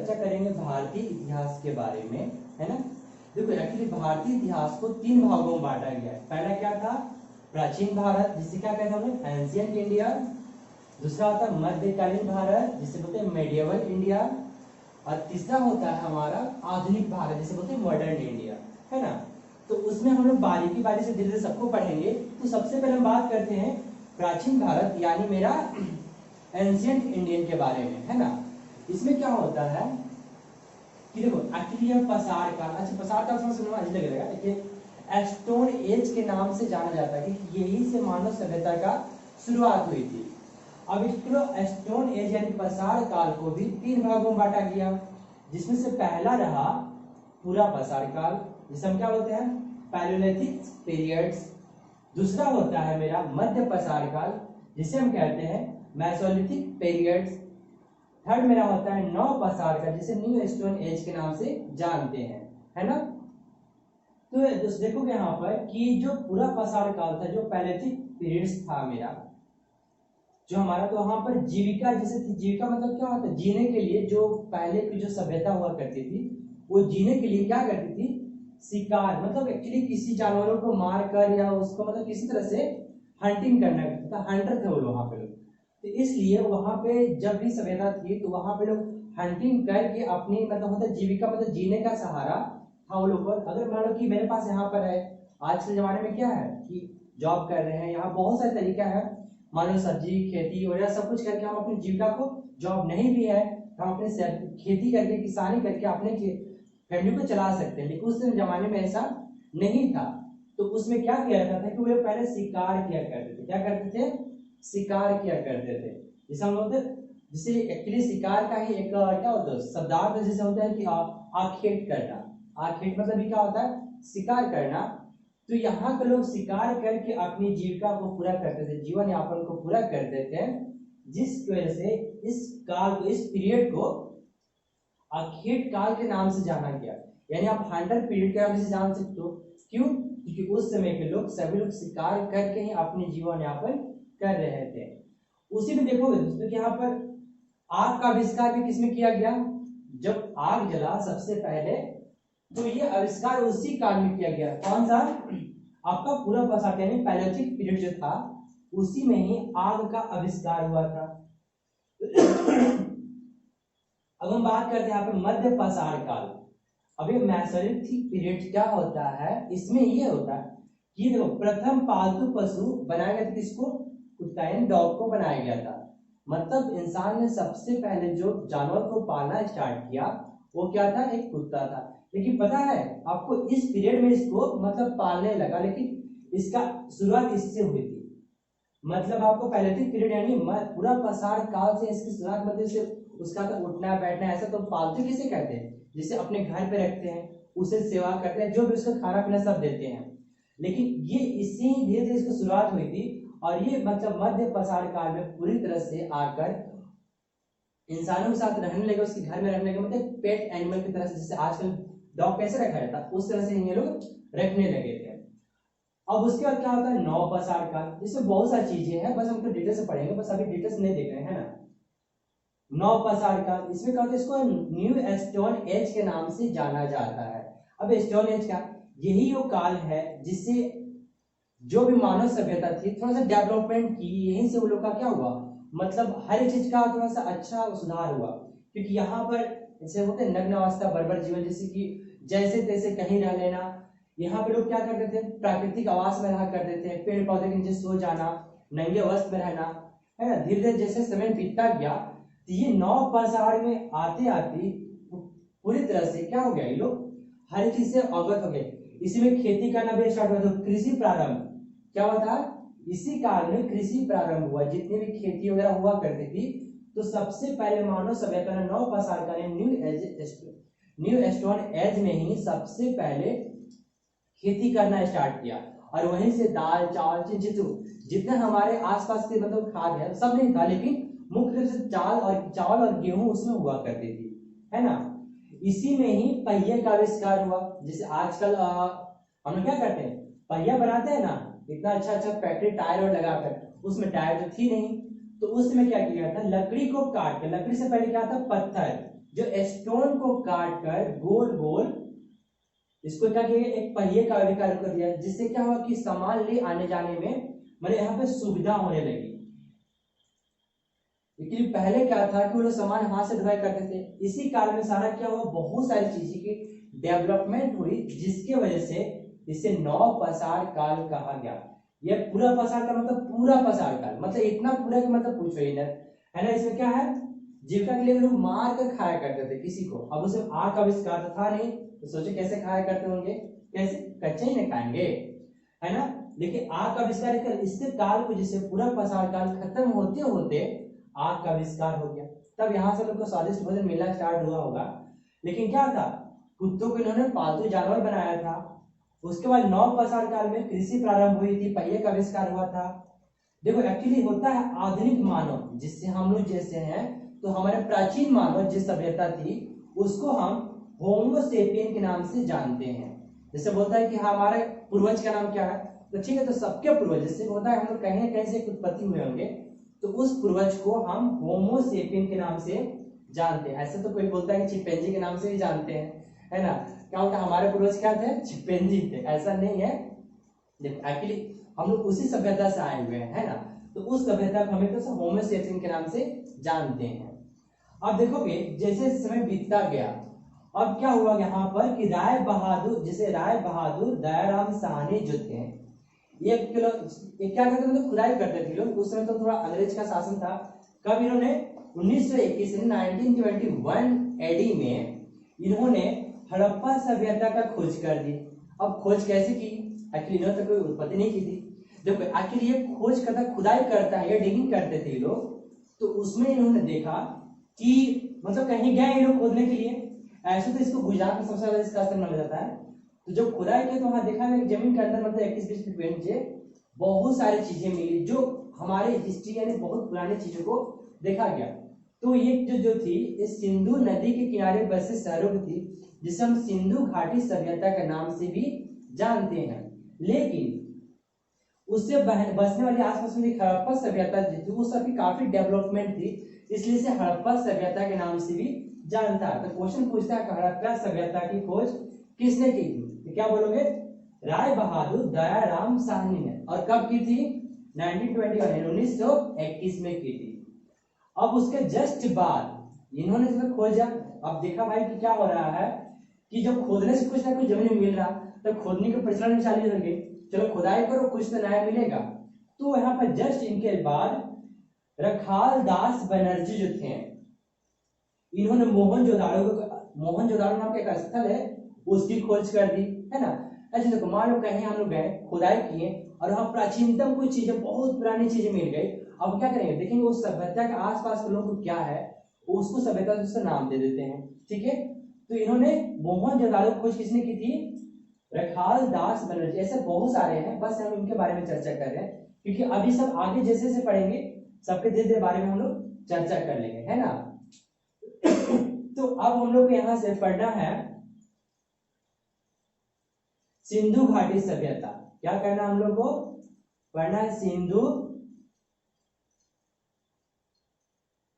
चर्चा करेंगे भारतीय इतिहास के बारे में, है ना। देखो एक्चुअली भारतीय इतिहास को 3 भागों में बांटा गया है। पहला क्या था, प्राचीन भारत, जिसे क्या कहते हैं हम लोग, एंशिएंट इंडिया। दूसरा होता है मध्यकालीन भारत, जिसे बोलते हैं मेडिएवल इंडिया। और तीसरा होता है हमारा आधुनिक भारत, जिसे बोलते हैं मॉडर्न इंडिया, है ना। तो उसमें हम लोग बारीकी बारी से धीरे धीरे सबको पढ़ेंगे। तो सबसे पहले हम बात करते हैं प्राचीन भारत यानी मेरा एंशिएंट इंडियन के बारे में, है ना। इसमें क्या होता है कि देखो एक्चुअली यह पसार काल, अच्छा पसार काल थोड़ा सुनना अजीब लगेगा, देखिए स्टोन एज के नाम से जाना जाता है कि यही से मानव सभ्यता का शुरुआत हुई थी। अब इसको स्टोन एज यानी पसार काल को भी 3 भागों में बांटा गया, जिसमें से पहला रहा पूरा पसार काल, जिसे हम क्या बोलते हैं, पैलियोलिथिक पीरियड्स। दूसरा होता है मेरा मध्य पसार काल, जिसे हम कहते हैं मेसोलिथिक पीरियड्स। थर्ड मेरा होता है नव पसार काल, जिसे न्यू स्टोन एज के नाम से जानते हैं, है ना। तो देखोगे यहाँ पर कि जो पूरा पसार काल था, जो पैलियोलिथिक पीरियड्स था मेरा, जो हमारा, तो वहां पर जीविका जैसे थी। जीविका मतलब क्या होता है, जीने के लिए जो पहले की जो सभ्यता हुआ करती थी, वो जीने के लिए क्या करती थी, शिकार, मतलब एक्चुअली किसी जानवरों को मार कर या उसको मतलब किसी तरह से हंटिंग करना करता था। हंटर थे वो लोग वहां पे लोग। तो इसलिए वहां पे जब भी सभ्यता थी तो वहां पे लोग हंटिंग करके अपनी मतलब होता है जीविका, मतलब जीने का सहारा था वो लोग। अगर मान लो कि मेरे पास यहाँ पर है, आज के जमाने में क्या है कि जॉब कर रहे हैं, यहाँ बहुत सारे तरीका है, मान लो सब्जी खेती वगैरह सब कुछ करके हम अपनी जीविका को, जॉब नहीं भी है तो हम अपने खेती करके किसानी करके अपने फैमिली को चला सकते हैं। लेकिन उस जमाने में ऐसा नहीं था। तो उसमें क्या किया जाता था कि वो लोग पहले शिकार किया करते थे। क्या करते थे, शिकार किया करते थे। जैसे हम लोग, जिसे एक्चुअली शिकार का ही एक क्या होता है शब्दार्थ, जैसे होता है कि आखेट करना। आखेट मतलब भी क्या होता है, शिकार करना। तो यहाँ के लोग शिकार करके अपनी जीविका को पूरा करते थे, जीवन यापन को पूरा करते थे, जिसकी वजह से इस काल को, इस पीरियड को आखेट काल के नाम से जाना गया। यानी आप हंटर पीरियड के नाम से जान सकते हो। क्यों, क्योंकि उस समय के लोग, सभी लोग शिकार करके ही अपने जीवन यापन कर रहे थे। उसी में देखोगे दोस्तों कि यहाँ पर आग का आविष्कार भी किसमें किया गया, जब आग जला सबसे पहले, तो ये आविष्कार उसी काल में किया गया। कौन सा, आपका पूरा पसार यानी पैलियोलिथिक पीरियड जो था, उसी में ही आग का आविष्कार हुआ था। अब हम बात करते हैं यहाँ पे मध्य पसार काल। अभी मेसोलिथिक पीरियड क्या होता है, इसमें ये होता है कि देखो प्रथम पालतू पशु बनाया गया था, किसको, कुत्ता यानी डॉग को बनाया गया था। मतलब इंसान ने सबसे पहले जो जानवर को पालना स्टार्ट किया वो क्या था, एक कुत्ता था। लेकिन पता है आपको, इस पीरियड में इसको मतलब पालने लगा, लेकिन इसका शुरुआत इससे हुई थी। मतलब आपको पैलियोलिथिक पीरियड यानी पूरा पसार काल से इसकी शुरुआत, मतलब से उसका तो उठना बैठना, ऐसा तो पालतू किसे कहते हैं, जिसे अपने घर पे रखते हैं, उसे सेवा करते हैं, जो भी उसका खाना पीना सब देते हैं। लेकिन ये इससे ही धीरे धीरे इसकी शुरुआत हुई थी। और ये मतलब मध्य पसार काल में पूरी तरह से आकर इंसानों के साथ रहने लगे, उसके घर में रहने लगे, मतलब पेट एनिमल की तरह से, जैसे आजकल डॉग कैसे रखा जाता है उस तरह से ये लोग रखने लगे थे। अब उसके बाद क्या होता है, नव पसार काल। इसमें बहुत सारी चीजें हैं, बस हमको डिटेल से पढ़ेंगे, बस अभी डिटेल्स नहीं देख रहे हैं, है ना। नव पसार काल, इसमें क्या होता है, इसको न्यू स्टोन एज के नाम से जाना जाता है। अब स्टोन एज का यही वो काल है जिससे जो भी मानव सभ्यता थी थोड़ा सा डेवलपमेंट की, यहीं से वो लोग का क्या हुआ, मतलब हर एक चीज का थोड़ा सा अच्छा सुधार हुआ। क्योंकि यहाँ पर जैसे होते नग्न अवस्था बर्बर जीवन, जैसे कि जैसे तैसे कहीं रह लेना। यहाँ पे लोग क्या करते थे, प्राकृतिक आवास में रहा करते थे, पेड़ पौधे के नीचे सो जाना, नंगे वस्त्र में रहना, है ना। धीरे धीरे जैसे समय बीतता गया तो ये नव पसार में आते आते पूरी तरह से क्या हो गया, ये लोग हर चीज से अवगत हो गए। इसी में खेती करना भी स्टार्ट हुआ, तो कृषि प्रारंभ क्या हुआ था, इसी काल में कृषि प्रारंभ हुआ। जितनी भी खेती वगैरह हुआ करती थी, तो सबसे पहले मानव सभ्यता ने नव पसार का न्यू स्टोन एज में ही सबसे पहले खेती करना स्टार्ट किया। और वहीं से दाल चावल जितने हमारे आसपास के मतलब खाद्य है सब नहीं था, लेकिन मुख्य रूप से चावल और गेहूं उसमें हुआ करती थी, है ना। इसी में ही पहिए का आविष्कार हुआ। जैसे आजकल हम लोग क्या करते हैं, पहिया बनाते हैं ना, इतना अच्छा अच्छा फैक्ट्री टायर और लगाकर, उसमें टायर तो थी नहीं, तो उसमें क्या किया था, लकड़ी को काट के, लकड़ी से पहले क्या था, पत्थर, जो स्टोन को काट कर गोल गोल इसको क्या किया, एक पहिए का आविष्कार कर दिया, जिससे क्या हुआ कि सामान ले आने जाने में मतलब यहाँ पे सुविधा होने लगी। लेकिन पहले क्या था कि वो लोग सामान हाथ से ढुलाई करते थे। इसी काल में सारा क्या हुआ, बहुत सारी चीजें की डेवलपमेंट हुई, जिसके वजह से इसे नवपाषाण काल कहा गया। ये पूरा पाषाण काल मतलब पूरा पाषाण काल, मतलब इतना पूरा कि मतलब पूछो ही ना, है ना। इसमें क्या है, जीविका के लिए लोग मार कर खाया करते थे किसी को। अब उसे आग का आविष्कार तो था नहीं, तो सोचो कैसे खाया करते होंगे, कैसे, कच्चे ही नहीं खाएंगे, है ना। लेकिन आग का आविष्कार कर इसके काल को, जिससे पूरा पाषाण काल खत्म होते होते आग का आविष्कार हो गया। तब यहाँ से लोग को स्वादिष्ट भोजन मिलना स्टार्ट हुआ होगा। लेकिन क्या था, कुत्तों को इन्होंने पालतू जानवर बनाया था। उसके बाद नवपाषाण काल में कृषि प्रारंभ हुई थी, पहिए का आविष्कार हुआ था। देखो एक्चुअली होता है आधुनिक मानव, जिससे हम लोग जैसे हैं, तो हमारे प्राचीन मानव जिस सभ्यता थी उसको हम होमो सेपियन के नाम से जानते हैं। जैसे बोलता है कि हमारे पूर्वज का नाम क्या है, तो ठीक है, तो सबके पूर्वज जैसे होता है हम लोग कहीं ना कहीं से उत्पत्ति हुए होंगे, तो उस पूर्वज को हम होमो सेपियन के नाम से जानते हैं। ऐसे तो कोई बोलता है कि चिंपैंजी के नाम से भी जानते हैं, है ना। क्या होता है, हमारे पूर्वज क्या थे, चिंपैंजी थे, ऐसा नहीं है। देखो एक्चुअली हम लोग उसी सभ्यता से आए हुए हैं, है ना। तो उस सभ्यता को हमें तो होमो सेपियन के नाम से जानते हैं। अब देखोगे जैसे समय बीतता गया, अब क्या हुआ यहाँ पर कि राय बहादुर, जैसे राय बहादुर दयाराम साहनी जो थे, ये क्या करते थे, खुदाई करते थे लोग। उस समय तो थोड़ा अंग्रेज का शासन था। कब इन्होंने 1921 1921 एडी में इन्होंने हड़प्पा सभ्यता का खोज कर दी। अब खोज कैसे की, एक्चुअली इन्होंने तो कोई उत्पत्ति नहीं की थी। देखो एक्चुअली ये खोज करता, खुदाई करता है, ये डिगिंग करते थे लोग। तो उसमें इन्होंने देखा कि मतलब कहीं गए ये लोग खोदने के लिए। ऐसे तो इसको गुजरात में सबसे ज्यादा इसका असर माना जाता है। तो जब खुदाई किया तो वहां देखा गया जमीन के अंदर मतलब 21-20 फीट से बहुत सारी चीजें मिली, जो हमारे हिस्ट्री यानी बहुत पुरानी चीजों को देखा गया। तो ये जो थी, इस सिंधु नदी के किनारे बसे शहरों की थी, जिसे हम सिंधु घाटी सभ्यता के नाम से भी जानते हैं। लेकिन उससे बसने वाली आसपास में हड़प्पा सभ्यता जो थी वो सबकी काफी डेवलपमेंट थी, इसलिए इसे हड़प्पा सभ्यता के नाम से भी जानता है। तो क्वेश्चन पूछता है हड़प्पा सभ्यता की खोज किसने की थी, तो क्या बोलोगे, राय बहादुर दयाराम साहनी ने। और कब की थी, 1921 में की थी। अब उसके जस्ट बाद इन्होंने जब खोजा, अब देखा भाई कि क्या हो रहा है कि जब खोदने से कुछ ना कुछ जमीन मिल रहा, तब खोदने के परिश्रम चालू हो गए, चलो खुदाई करो कुछ तो नया मिलेगा। तो यहाँ पर जस्ट इनके बाद रखाल दास बनर्जी जो थे, इन्होंने मोहनजोदाड़ो नाम का एक स्थल है उसकी खोज कर दी, है ना। ऐसे देखो मान लो कहीं हम लोग गए, खुदाई किए और वहां प्राचीनतम कुछ चीजें, बहुत पुरानी चीजें मिल गई। अब क्या करेंगे, देखेंगे उस सभ्यता के आसपास के लोगों को क्या है, उसको सभ्यता से नाम दे देते हैं, ठीक है। तो इन्होंने मोहनजोदाड़ो खोज किसने की थी, रखाल दास बनर्जी। ऐसे बहुत सारे हैं, बस हम इनके बारे में चर्चा कर रहे हैं, क्योंकि अभी सब आगे जैसे जैसे पढ़ेंगे सबके धीरे धीरे बारे में हम लोग चर्चा कर लेंगे, है ना। तो अब हम लोग को यहां से पढ़ना है सिंधु घाटी सभ्यता। क्या करना हम लोग को, पढ़ना है सिंधु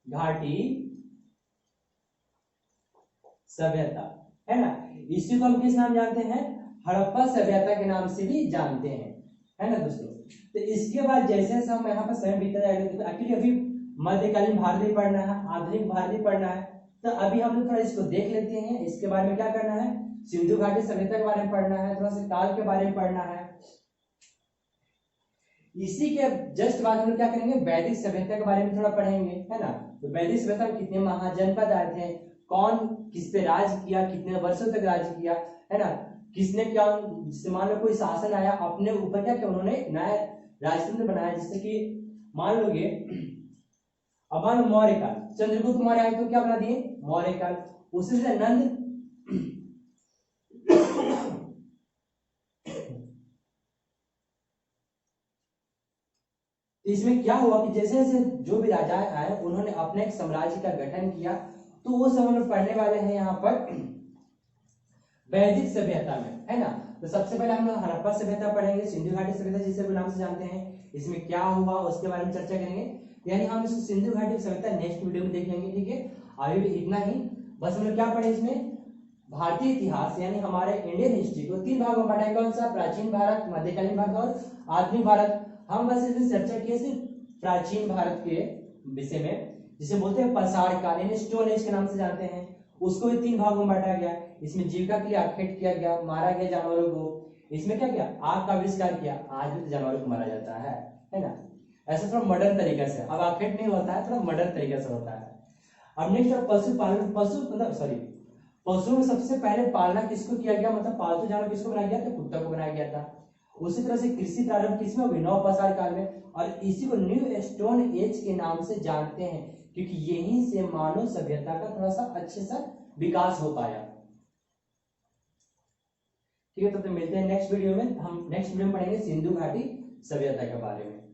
घाटी सभ्यता, है ना। इसी को हम किस नाम जानते हैं, हड़प्पा सभ्यता के नाम से भी जानते हैं, है ना दोस्तों। तो इसके बाद जैसे जैसे हम यहाँ पर समय बीता जाएगा, तो एक्चुअली अभी मध्यकालीन भारत भी पढ़ना है, आधुनिक भारत भी पढ़ना है। तो अभी हम लोग थोड़ा इसको देख लेते हैं। इसके बारे में क्या करना है, सिंधु घाटी सभ्यता के बारे में पढ़ना है, थोड़ा सा काल के बारे में पढ़ना है। इसी के जस्ट बाद हम लोग क्या करेंगे, वैदिक सभ्यता के बारे में थोड़ा पढ़ेंगे, है ना। तो वैदिक सभ्यता में कितने महाजनपद आए थे, कौन किस पे राज किया, कितने वर्षों तक राज किया, है ना। किसने क्या, मान लो कोई शासन आया अपने ऊपर क्या किया, उन्होंने नया राजतंत्र बनाया। जिससे कि मान लोगे, अब मान लो मौर्य काल, चंद्रगुप्त मौर्य आए तो क्या बना दिए, मौर्य काल। उसी से नंद इसमें क्या हुआ कि जैसे जैसे जो भी राजा आए उन्होंने अपने एक साम्राज्य का गठन किया। तो वो सब हम लोग पढ़ने वाले हैं यहाँ पर वैदिक सभ्यता में, है ना। तो सबसे पहले हम लोग हड़प्पा सभ्यता पढ़ेंगे, सिंधु घाटी सभ्यता जिसे नाम से जानते हैं। इसमें क्या हुआ उसके बारे में चर्चा करेंगे, यानी हम इस सिंधु घाटी सभ्यता नेक्स्ट वीडियो में देख लेंगे, ठीक है। अभी भी इतना ही। बस हम लोग क्या पढ़े इसमें, भारतीय इतिहास यानी हमारे इंडियन हिस्ट्री को तीन भागों में बांटा है। कौन सा, प्राचीन भारत, मध्यकालीन भारत और आधुनिक भारत। हम बस इसमें चर्चा किए सिर्फ प्राचीन भारत के विषय में, जिसे बोलते हैं पसार काल यानी स्टोन एज के नाम से जानते हैं, उसको भी तीन भागों में बांटा गया। इसमें जीविका के लिए आखेट किया गया, मारा गया जानवरों को। इसमें क्या किया, आग का आविष्कार किया, आज भी तो जानवरों को मारा जाता है ना। ऐसा थोड़ा मॉडर्न तरीके से, अब आखेट नहीं होता है, थोड़ा मॉडर्न तरीके से होता है। अब नेक्स्ट पशुपालन, पशुओं में सबसे पहले पालना किसको किया गया, मतलब पालतू जानवर किसको बनाया गया, तो कुत्ता को बनाया गया था। उसी तरह से कृषि प्रारंभ किसमें हुई, नवपाषाण काल में, और इसी को न्यू स्टोन एज के नाम से जानते हैं, क्योंकि यहीं से मानव सभ्यता का थोड़ा सा अच्छे से विकास हो पाया। ठीक है, तो मिलते हैं नेक्स्ट वीडियो में। हम नेक्स्ट वीडियो में पढ़ेंगे सिंधु घाटी सभ्यता के बारे में।